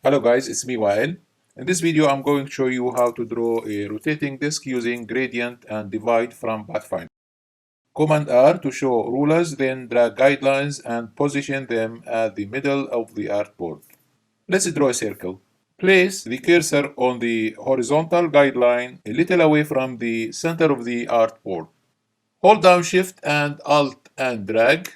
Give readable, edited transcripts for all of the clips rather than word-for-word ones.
Hello guys, it's me Wael. In this video I'm going to show you how to draw a rotating disc using gradient and divide from Pathfinder. Command R to show rulers, then drag guidelines and position them at the middle of the artboard. Let's draw a circle. Place the cursor on the horizontal guideline a little away from the center of the artboard. Hold down Shift and Alt and drag.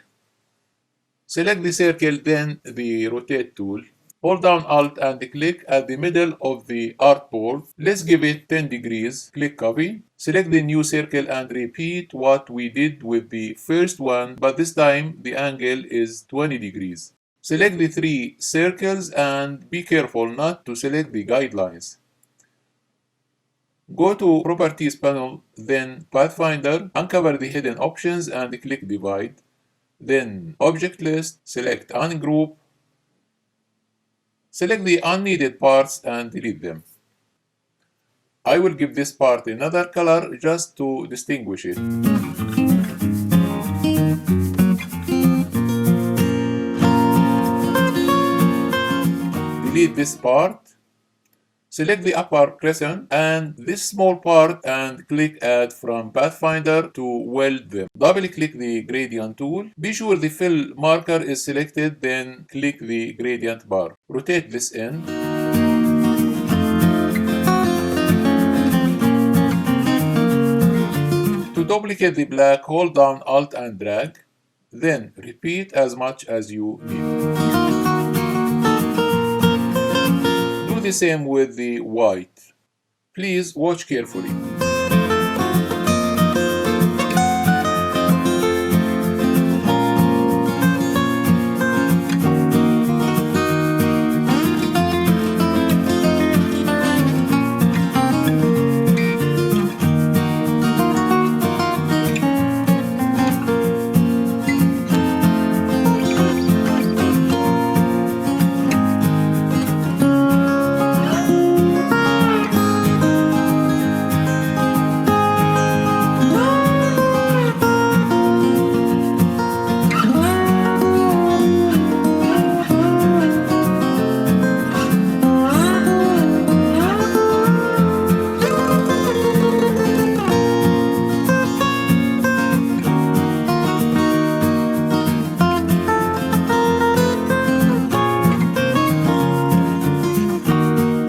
Select the circle, then the rotate tool. Hold down Alt and click at the middle of the artboard. Let's give it 10 degrees. Click Copy. Select the new circle and repeat what we did with the first one, but this time the angle is 20 degrees. Select the three circles and be careful not to select the guidelines. Go to Properties panel, then Pathfinder, uncover the hidden options and click Divide. Then Object List, select Ungroup. Select the unneeded parts and delete them. I will give this part another color just to distinguish it. Delete this part. Select the upper crescent and this small part and click Add from Pathfinder to weld them. Double-click the gradient tool. Be sure the fill marker is selected, then click the gradient bar. Rotate this end. To duplicate the black, hold down Alt and drag. Then repeat as much as you need. The same with the white. Please watch carefully.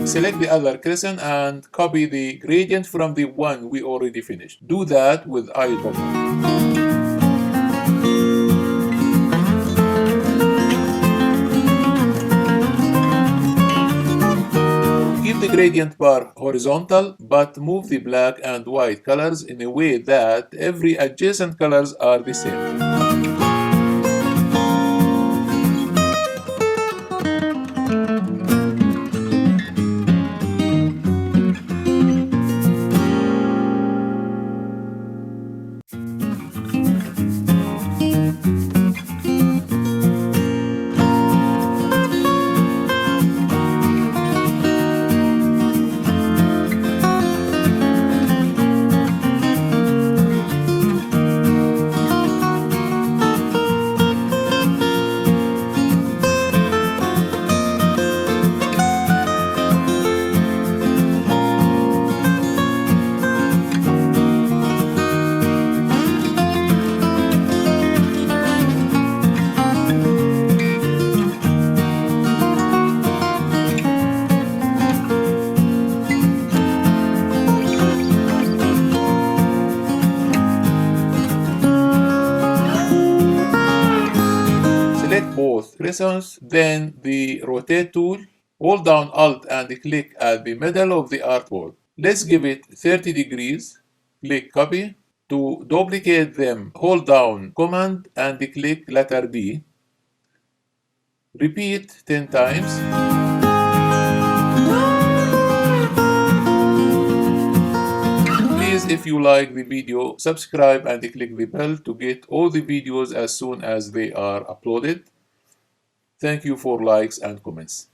Select the other crescent and copy the gradient from the one we already finished. Do that with eyedropper. Keep the gradient bar horizontal, but move the black and white colors in a way that every adjacent colors are the same. Select both crescents, then the rotate tool. Hold down Alt and click at the middle of the artboard. Let's give it 30 degrees. Click Copy. To duplicate them, hold down Command and click letter B. Repeat 10 times. Please, if you like the video, subscribe and click the bell to get all the videos as soon as they are uploaded. Thank you for likes and comments.